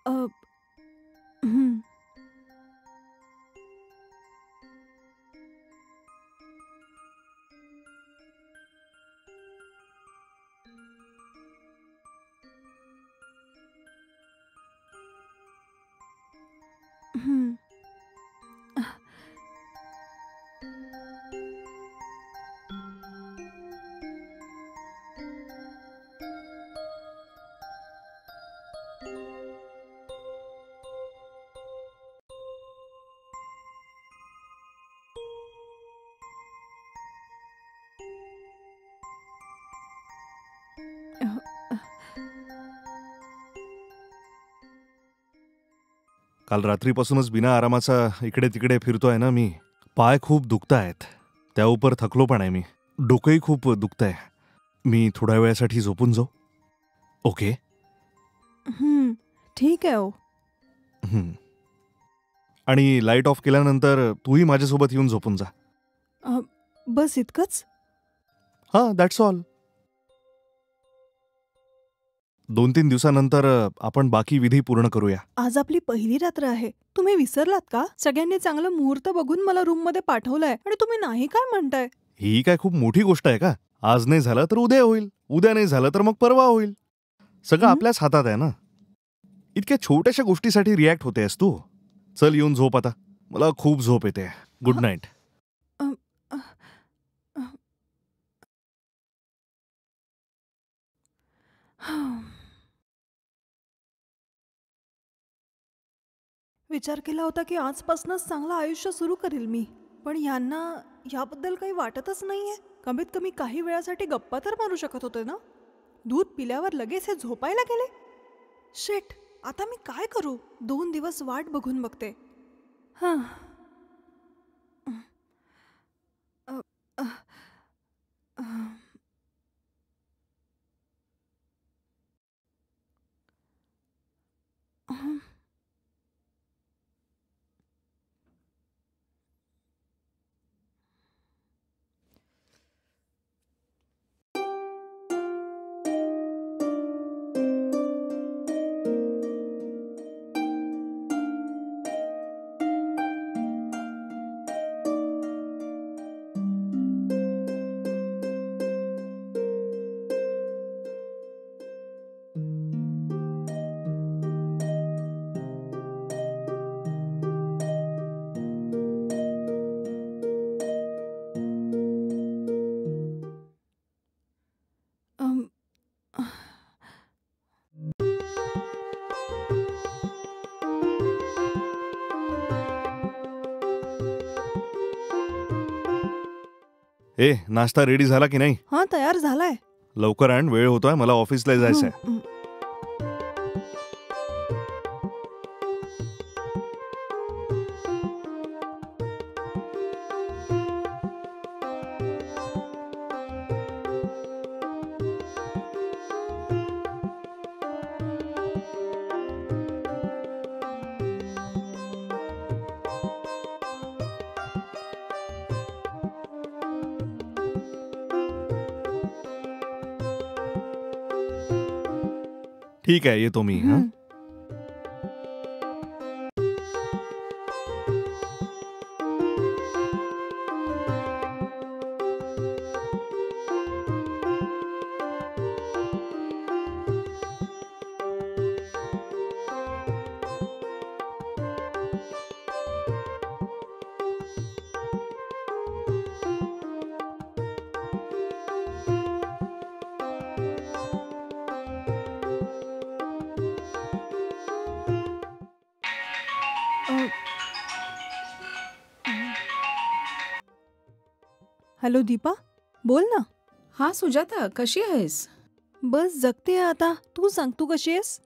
अ, हं. हं. अ, अ, काल रात्रीपासूनच बिना आरामाचा इकडे तिकडे फिरतोय ना मी. पाय खूप दुखतायत. त्या उपर थकलो पण आहे मी. डोकंही खूप दुखतंय. मी थोड्या वेळासाठी झोपून जाऊ? ओके. हं. ठीक आहे हो. हं. आणि लाईट ऑफ केल्यानंतर तूही माझ्यासोबत येऊन झोपून जा. अ, बस इतकंच? हां, दॅट्स ऑल. 2-3 दिवसानंतर आपण बाकी विधी पूर्ण करूया. आज आपली पहिली रात्र आहे. तुम्ही विसरलात का? सगळ्यांनी चांगलं मुहूर्त बघून मला रूममध्ये पाठवलंय आणि तुम्ही नाही काय म्हणताय? ही काय खूप मोठी गोष्ट आहे का? आज नाही झालं तर उद्या होईल. उद्या नाही झालं तर मग परवा होईल. सगळं हं. आपल्याच हातात आहे ना. इतक्या छोट्याशा गोष्टीसाठी रिॲक्ट होतेस तू. चल येऊन झोप आता. मला खूप झोप येते. गुड अ, नाईट. अ, अ, अ, विचार केला होता की आजपासूनच चांगलं आयुष्य सुरू करेल मी. पण यांना याबद्दल काही वाटतच नाहीये. कमीत कमी काही वेळासाठी गप्पा तर मारू शकत होते ना. दूध पिल्यावर लगेच हे झोपायला गेले. शेट, आता मी काय करू? 2 दिवस वाट बघून बघते. हां. अ, अ, अ, अ, अम, अ, ए, नाश्ता रेडी झाला की नाही? हां, तयार झालाय. लवकर आण, वेळ होतोय. मला ऑफिसला हं, जायचंय. हं. ठीक आहे, येतो मी. हां. हं. अ, अ, हॅलो दीपा, बोल ना. हां, सुजाता कशी आहेस? बस जगते आता. तू सांग, तू कशी आहेस?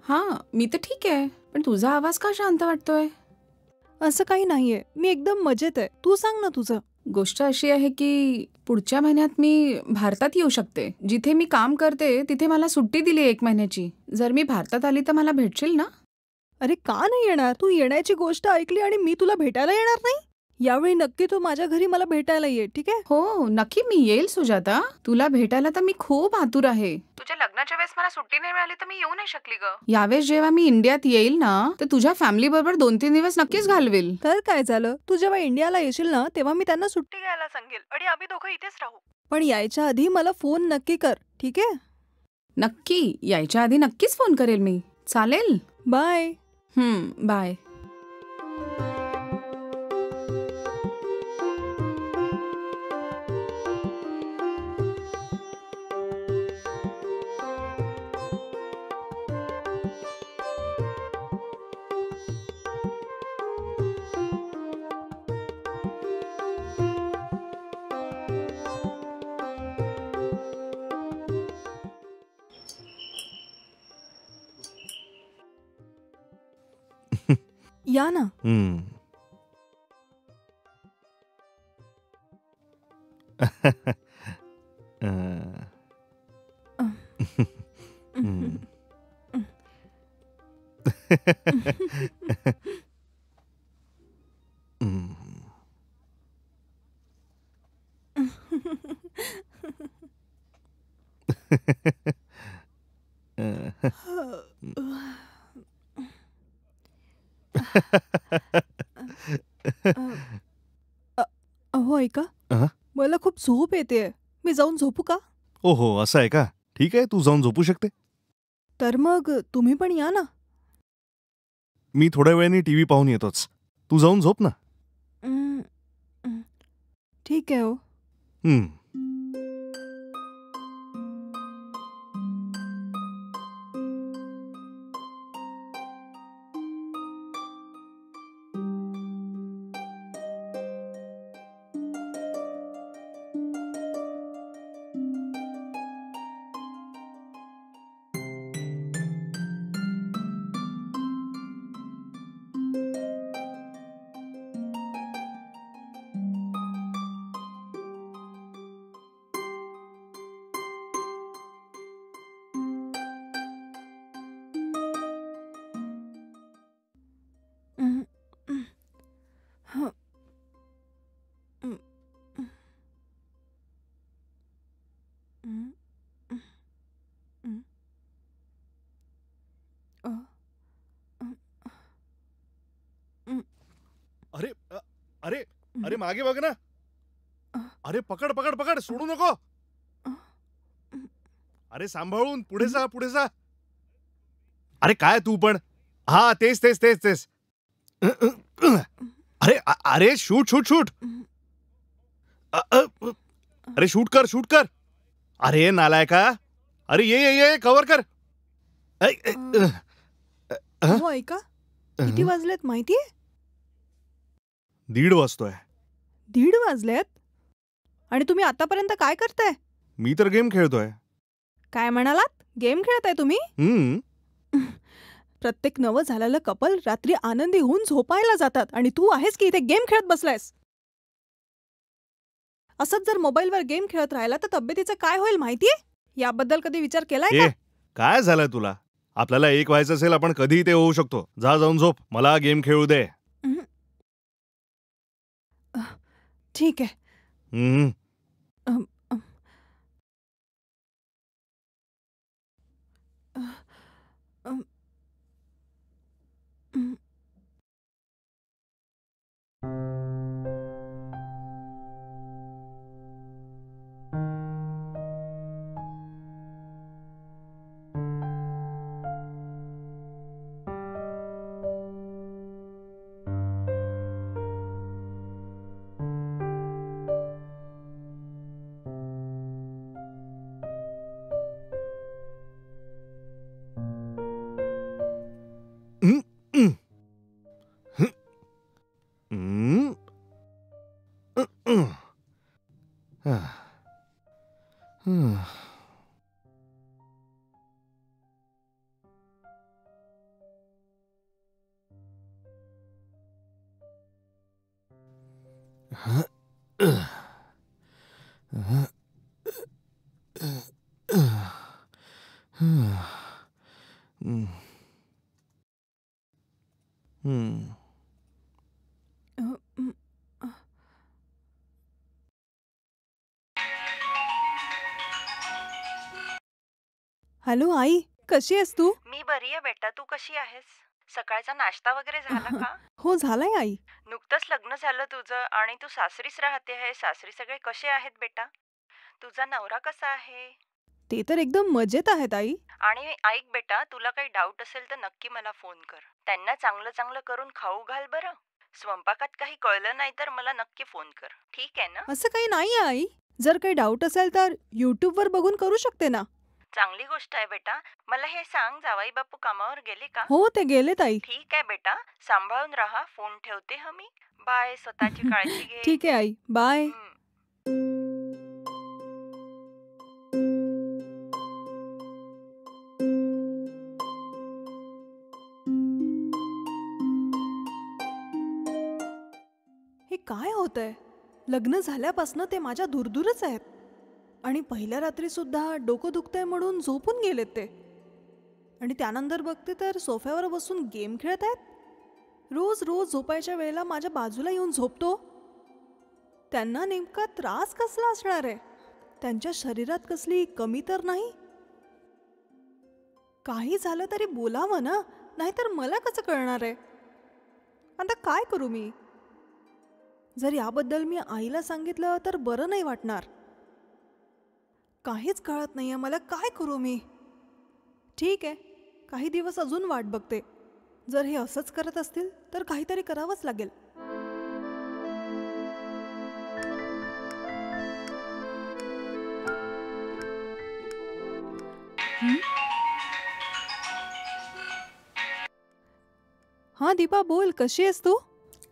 हां, मी तर ठीक आहे. पण तुझा आवाज का शांत वाटतोय? असं काही नाहीये. मी एकदम मजेत आहे. तू सांग ना तुझं. गोष्ट अशी आहे की पुढच्या महिन्यात मी भारतात येऊ शकते. जिथे मी काम करते तिथे मला सुट्टी दिली 1 महिन्याची. जर मी भारतात आली तर मला भेटशील ना? अरे का नाही येणार? तू येण्याची गोष्ट ऐकली आणि मी तुला भेटायला येणार नाही? यावेळी नक्की तू माझ्या घरी मला भेटायला ये, ठीक आहे? हो नक्की मी येईल सुजाता. तुला भेटायला तर मी खूप आतुर आहे. तुझ्या लग्नाच्या वेळेस मला सुट्टी नाही मिळाली तर मी येऊ नाही शकली ग. यावेळेस जेव्हा मी इंडियात येईल ना तर तुझ्या फॅमिली बरोबर 2-3 दिवस नक्कीच घालवेल. तर काय झालं, तू जेव्हा इंडियाला येशील ना तेव्हा मी त्यांना सुट्टी घ्यायला सांगेल आणि आम्ही दोघं इथेच राहू. पण यायच्या आधी मला फोन नक्की कर, ठीक आहे? नक्की यायच्या आधी नक्कीच फोन करेल मी. चालेल. बाय. बाय. या ना. हम्म. अं. हम्म. हम्म. अहो ऐका, अहं. मला खूप झोप येते. मी जाऊन झोपू का? ओहो असं आहे का? ठीक आहे, तू जाऊन झोपू शकते. तर मग तुम्ही पण या ना. मी थोड्या वेळाने टीव्ही पाहून येतोच. तू जाऊन झोप ना. हं, हं. ठीक आहे हो. हम्म. हं, हं. हं, हं, हं. हं, हं, हं. अ, अ, हं, अरे अरे हं. अरे मागे बघ ना. अ, अरे पकड पकड पकड, सोडू नको. अ, हं, अरे सांभाळून पुढे हं. जा पुढे जा. अरे काय तू पण. हा तेच तेच तेच तेच. अरे अरे शूट शूट शूट. हं, अ, अ, अ, अरे शूट कर शूट कर. अरे नालायका. अरे ये कव्हर कर. ऐ, ऐ, अ, अ, अ, अहो ऐका, अ, किती वाजलेत माहितीये? 1:30 वाजतोय. 1:30 वाजलेत? आणि तुम्ही आतापर्यंत काय करताय? मी तर गेम खेळतोय. काय म्हणालात? गेम खेळताय तुम्ही? हम्म. प्रत्येक नवं झालेलं कपल रात्री आनंदी होऊन झोपायला जातात आणि तू आहेस की इथे गेम खेळत बसलायस. असंच जर मोबाईलवर गेम खेळत राहिला तर तब्येतीचं काय होईल माहितीये? याबद्दल कधी विचार केलाय का? ए काय झालंय तुला? आपल्याला एक व्हायचं असेल आपण कधीही ते होऊ शकतो. जा जाऊन झोप. मला गेम खेळू दे. हं. अ, ठीक आहे. हम्म. अम, अम, अ, अम, अम. हम्म. हम्म. हम्म. हम्म. हम्म. अ, अम, अ. हॅलो आई, कशी आहेस तू? मी बरी आहे बेटा. तू कशी आहेस? सकाळचा नाश्ता वगैरे झाला का? हो झालाय आई. नुकतंच लग्न झालं तुझं आणि तू सासरीच राहते आहे. सासरी सगळे कसे आहेत बेटा? तुझा नवरा कसा आहे? ते तर एकदम मजेत आहेत आई. आणि ऐक बेटा, तुला काही डाऊट असेल तर नक्की मला फोन कर. त्यांना चांगलं चांगलं करून खाऊ घाल बरं. स्वयंपाकात काही कळलं नाही तर मला नक्की फोन कर. ठीक आहे ना? असं काही नाही आई. जर काही डाऊट असेल तर यूट्यूबवर बघून करू शकते ना. चांगली गोष्ट आहे बेटा. मला हे सांग, जावई बापू कामावर गेले का? हो ते गेलेत आई. ठीक आहे बेटा, सांभाळून राहा. फोन ठेवते हं मी. बाय. स्वतःची काळजी घे. ठीक आहे आई, बाय. हे काय होतंय? लग्न झाल्यापासनं ते माझ्या दूरच आहेत आणि पहिल्या रात्री सुद्धा डोकं दुखतंय म्हणून झोपून गेलेत ते. आणि त्यानंतर बघते तर सोफ्यावर बसून गेम खेळत आहेत. रोज रोज झोपायच्या वेळेला माझ्या बाजूला येऊन झोपतो. त्यांना नेमका त्रास कसला असणार आहे? त्यांच्या शरीरात कसली कमी तर नाही? काही झालं तरी बोलावं ना, नाहीतर मला कसं कळणार आहे? आता काय करू मी? जर याबद्दल मी आईला सांगितलं तर बरं नाही वाटणार. काहीच कळत नाहीये मला, काय करू मी? ठीक आहे, काही दिवस अजून वाट बघते. जर हे असंच करत असतील तर काहीतरी करावंच लागेल. हा दीपा, बोल, कशी आहेस तू?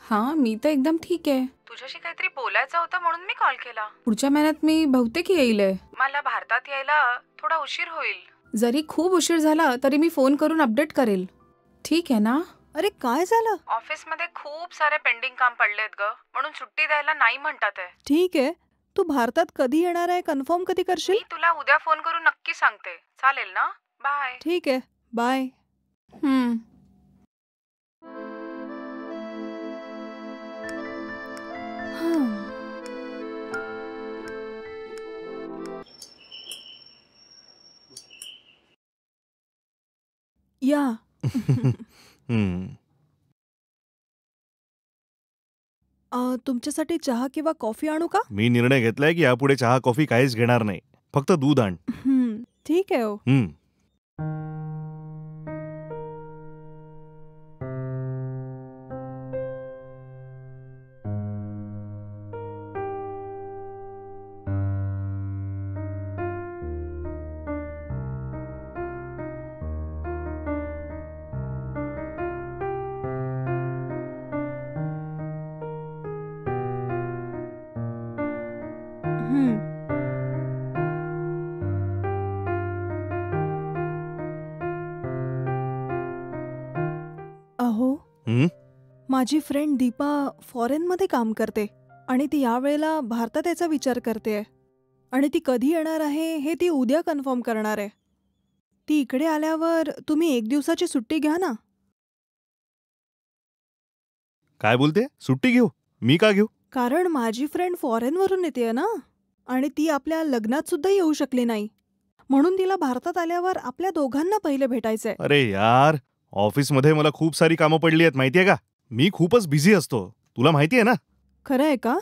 हा, मी तर एकदम ठीक आहे. तुझ्याशी काहीतरी बोलायचं होतं म्हणून मी कॉल केला. पुढच्या महिन्यात मी बहुतेक येईल. मला भारतात यायला थोडा उशीर होईल. जरी खूप उशीर झाला तरी मी फोन करून अपडेट करेल. ठीक आहे ना? अरे काय झालं? ऑफिसमध्ये खूप सारे पेंडिंग काम पडलेत ग, म्हणून सुट्टी द्यायला नाही म्हणतात आहे. ठीक आहे, तू भारतात कधी येणार आहे कन्फर्म कधी करशील? मी तुला उद्या फोन करून नक्की सांगते. चालेल ना? बाय. ठीक आहे, बाय. या. तुमच्यासाठी चहा किंवा कॉफी आणू का? मी निर्णय घेतलाय की यापुढे चहा कॉफी काहीच घेणार नाही. फक्त दूध आण. ठीक आहे. अहो, माझी फ्रेंड दीपा फॉरेनमध्ये काम करते आणि ती यावेळेला भारतात याचा विचार करते आणि ती कधी येणार आहे हे ती उद्या कन्फर्म करणार आहे. ती इकडे आल्यावर तुम्ही 1 दिवसाची सुट्टी घ्या ना. काय बोलते? सुट्टी घेऊ? मी का घेऊ? कारण माझी फ्रेंड फॉरेनवरून येते ना आणि ती आपल्या लग्नात सुद्धा येऊ शकली नाही, म्हणून तिला भारतात आल्यावर आपल्या दोघांना पहिले भेटायचंय. अरे यार, ऑफिसमध्ये मला खूप सारी कामं पडली आहेत माहितीये का? मी खूपच बिझी असतो, तुला माहितीये ना? खरं आहे का?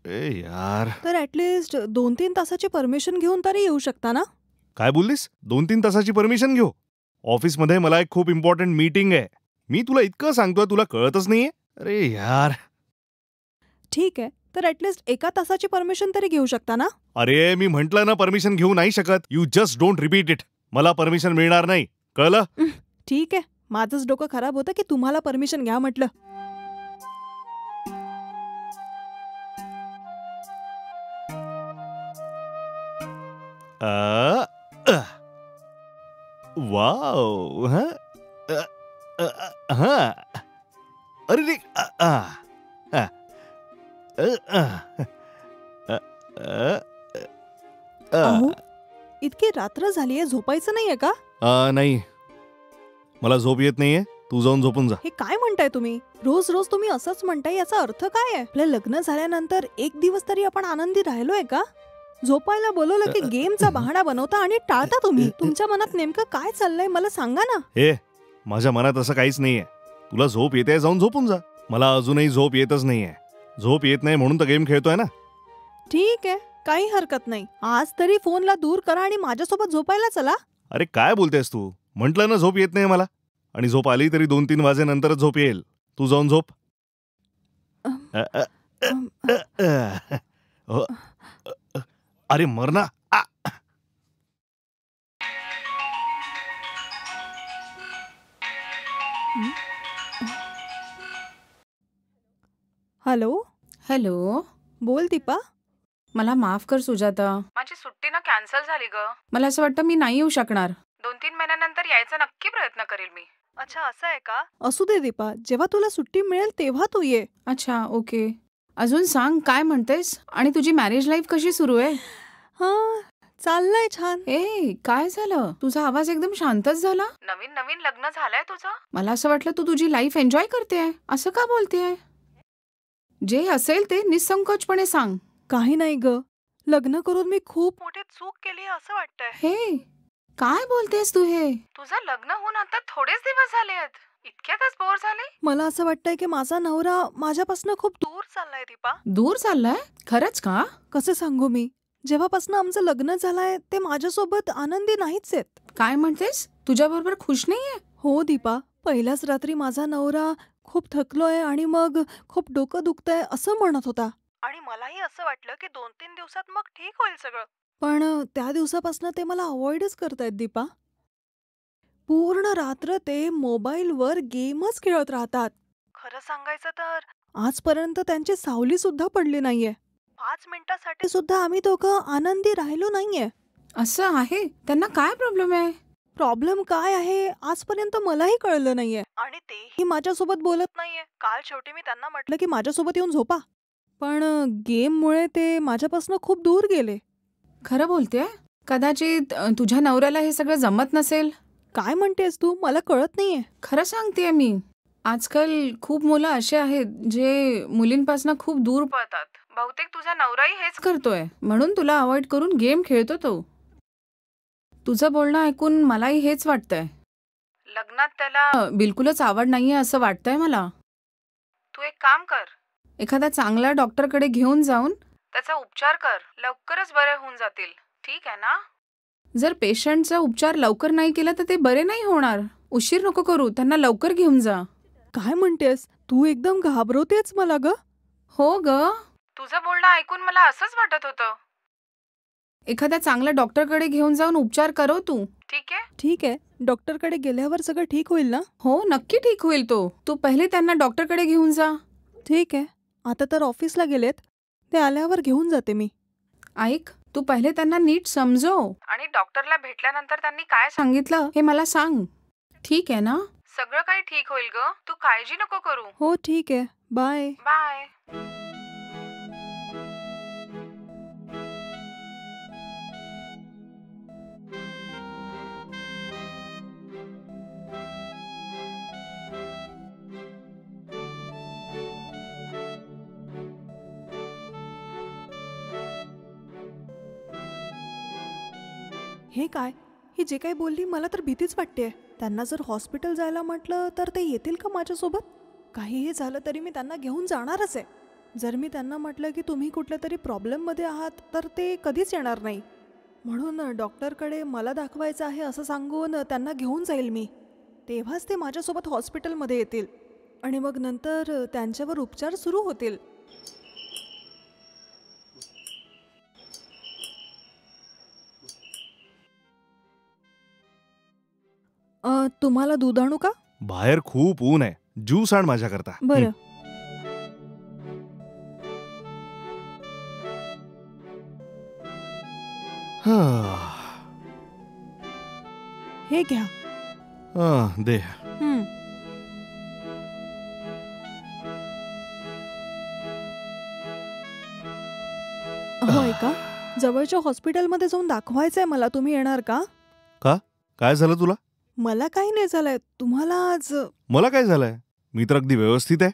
ए यार, तर ऍटलिस्ट 2-3 तासाची परमिशन घेऊन तरी येऊ शकता ना? काय बोललीस? 2-3 तासाची परमिशन घेऊ? ऑफिसमध्ये मला एक खूप इम्पॉर्टंट मीटिंग आहे. मी तुला इतकं सांगतोय, तुला कळतच नाहीये? अरे यार. ठीक आहे, तर ऍटलिस्ट 1 तासाची परमिशन तरी घेऊ शकता ना? अरे मी म्हंटल ना परमिशन घेऊ नाही शकत. You just don't repeat it. मला परमिशन मिळणार नाही, कळलं? ठीक आहे, माझंच डोकं खराब होतं की तुम्हाला परमिशन घ्या म्हटलं. वाव. अरे रे. अहो, इतकी रात्र झालीये, झोपायचं नाहीये का? नाही, मला झोप येत नाहीये. तू जाऊन झोपून जा. हे काय म्हणताय तुम्ही? रोज रोज तुम्ही असंच म्हणताय, याचा अर्थ काय आहे? आपलं लग्न झाल्यानंतर 1 दिवस तरी आपण आनंदी राहिलोय का? झोपायला बोलवलं की गेमचा बहाणा बनवता आणि टाळता तुम्ही. तुमच्या मनात नेमकं काय चाललंय मला सांगा ना. हे माझ्या मनात असं काहीच नाहीये. तुला झोप येते जाऊन झोपून जा. मला अजूनही झोप येतच नाहीये. झोप येत नाही म्हणून तर गेम खेळतोय ना. ठीक आहे, काही हरकत नाही. आज तरी फोनला दूर करा आणि माझ्यासोबत झोपायला चला. अरे काय बोलतेस तू? म्हटलं ना झोप येत नाही मला. आणि झोप आली तरी 2-3 वाजेनंतरच झोप येईल. तू जाऊन झोप. अरे मर ना. हॅलो. हॅलो. बोल दीपा. मला माफ कर सुजाता. माझी सुट्टी ना कॅन्सल झाली ग. मला असं वाटतं मी नाही येऊ शकणार. 2-3 महिन्यानंतर यायचा नक्की प्रयत्न करेल मी. अच्छा, असं आहे का? असू दे दीपा, जेव्हा तुला सुट्टी मिळेल तेव्हा तू ये. अच्छा, ओके. अजून सांग, काय म्हणतेस? आणि तुझी मॅरेज लाईफ कशी सुरू आहे? हा, चाललंय छान. ए, काय झालं? तुझा आवाज एकदम शांतच झाला. नवीन नवीन लग्न झालंय तुझं. मला असं वाटलं तू तुझी लाईफ एन्जॉय करतेय. असं का बोलतेय? जे असेल ते निसंकोचपणे सांग. काही नाही ग, लग्न करून मी खूप मोठी चूक केली असं वाटतंय. हे काय बोलतेस तू? हे तुझं लग्न होऊन आता थोडेच दिवस झाले आहेत. इतक्यातच बोर झाले? मला असं वाटतंय की माझा नवरा माझ्यापासून खूप दूर चाललाय दीपा. दूर चाललाय? खरंच का? कसं सांगू मी, जेव्हापासून आमचं लग्न झालंय ते माझ्यासोबत आनंदी नाहीच आहेत. काय म्हणतेस? तुझ्या बरोबर खुश नाहीये? हो दीपा, पहिल्याच रात्री माझा नवरा खूप थकलोय आणि मग खूप डोकं दुखतंय असं म्हणत होता. आणि मलाही असं वाटलं की 2-3 दिवसात मग ठीक होईल सगळं. पण त्या दिवसापासून ते मला अवॉइडच करतायत दीपा. पूर्ण रात्र ते मोबाईलवर गेमच खेळत राहतात. खरं सांगायचं तर आजपर्यंत त्यांची सावली सुद्धा पडली नाहीये. 5 मिनिटासाठी सुद्धा आम्ही दोघं आनंदी राहिलो नाहीये. असं आहे? त्यांना काय प्रॉब्लेम आहे? प्रॉब्लेम काय आहे आजपर्यंत मलाही कळलं नाहीये. आणि तेही माझ्यासोबत बोलत नाहीये. काल शेवटी मी त्यांना म्हटलं की माझ्यासोबत येऊन झोपा, पण गेममुळे ते माझ्यापासून खूप दूर गेले. खरं बोलतेय? कदाचित तुझ्या नवऱ्याला हे सगळं जमत नसेल. काय म्हणतेस तू? मला कळत नाहीये. खरं सांगतेय मी. आजकाल खूप मुलं असे आहेत जे मुलींपासून खूप दूर पळतात. बहुतेक तुझा नवराही हेच करतोय, म्हणून तुला अवॉइड करून गेम खेळतो तो. तुझं बोलणं ऐकून मलाही हेच वाटतंय. लग्नात त्याला बिलकुलच आवड नाहीये असं वाटतंय मला. तू एक काम कर, एखादा चांगला डॉक्टरकडे घेऊन जाऊन त्याचा उपचार कर. लवकरच बरे होऊन जातील. ठीक आहे ना? जर पेशंटचा उपचार लवकर नाही केला तर ते बरे नाही होणार. उशीर नको करू, त्यांना लवकर घेऊन जा. काय म्हणतेस तू? एकदम घाबरवतेच मला ग. हो ग, तुझं बोलणं ऐकून मला असंच वाटत होतं. एखाद्या चांगल्या डॉक्टरकडे घेऊन जाऊन उपचार करव तू. ठीक आहे? ठीक आहे, डॉक्टरकडे गेल्यावर सगळं ठीक होईल ना? हो, नक्की ठीक होईल तो. तू पहिले त्यांना डॉक्टरकडे घेऊन जा. ठीक आहे, आता तर ऑफिसला गेलेत, ते आल्यावर घेऊन जाते मी. ऐक, तू पहिले त्यांना नीट समजव आणि डॉक्टरला भेटल्यानंतर त्यांनी काय सांगितलं हे मला सांग. ठीक आहे ना? सगळं काही ठीक होईल ग, तू काळजी नको करू. हो ठीक आहे, बाय. बाय. हे काय? ही जे काही बोलली मला तर भीतीच वाटते. त्यांना जर हॉस्पिटल जायला म्हटलं तर ते येतील का माझ्यासोबत? काहीही झालं तरी मी त्यांना घेऊन जाणारच आहे. जर मी त्यांना म्हटलं की तुम्ही कुठल्या तरी प्रॉब्लेममध्ये आहात तर ते कधीच येणार नाही. म्हणून डॉक्टरकडे मला दाखवायचं आहे असं सांगून त्यांना घेऊन जाईल मी. तेव्हाच ते माझ्यासोबत हॉस्पिटलमध्ये येतील आणि मग नंतर त्यांच्यावर उपचार सुरू होतील. तुम्हाला दूध आणू का? बाहेर खूप ऊन आहे. ज्यूस आण माझ्याकरता. बरं. हे घ्या. दे. होय का? जवळच्या हॉस्पिटलमध्ये जाऊन दाखवायचंय मला. तुम्ही येणार का? का? काय झालं तुला? मला काही नाही झालंय. तुम्हाला आज? मला काय झालंय? मी तर अगदी व्यवस्थित आहे.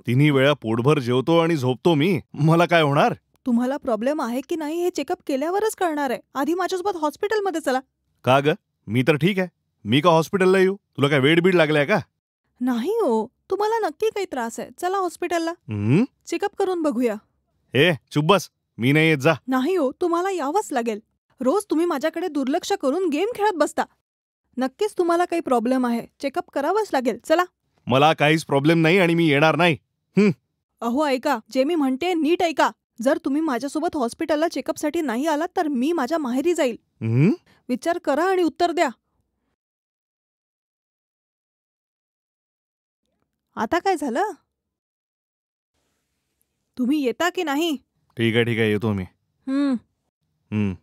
3 वेळा पोटभर जेवतो आणि झोपतो मी. मला काय होणार? तुम्हाला प्रॉब्लेम आहे की नाही हे चेकअप केल्यावरच कळणार आहे. आधी माझ्यासोबत हॉस्पिटलमध्ये चला. का ग? मी तर ठीक आहे. मी का हॉस्पिटलला येऊ? तुला काय वेड बीड लागलाय का? नाही हो, तुम्हाला नक्की काही त्रास आहे. चला हॉस्पिटलला, हं? चेकअप करून बघूया. ए चुप बस. मी नाही येत, जा. नाही हो, तुम्हाला यावंच लागेल. रोज तुम्ही माझ्याकडे दुर्लक्ष करून गेम खेळत बसता. नक्कीच तुम्हाला काही प्रॉब्लेम आहे. चेकअप करावंच लागेल. चला. मला काहीच प्रॉब्लेम नाही आणि मी येणार नाही. अहो ऐका, जे मी म्हणते नीट ऐका. जर तुम्ही माझ्यासोबत हॉस्पिटलला चेकअपसाठी नाही आलात तर मी माझ्या माहेरी जाईल. हं? विचार करा आणि उत्तर द्या. आता काय झालं? तुम्ही येता की नाही? ठीक आहे येतो मी. हं.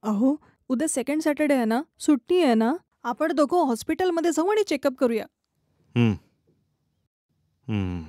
अहो, उद्या सेकंड सॅटर्डे आहे ना, सुट्टी आहे ना, आपण दोघं हॉस्पिटलमध्ये जाऊ आणि चेकअप करूया. हं. हं.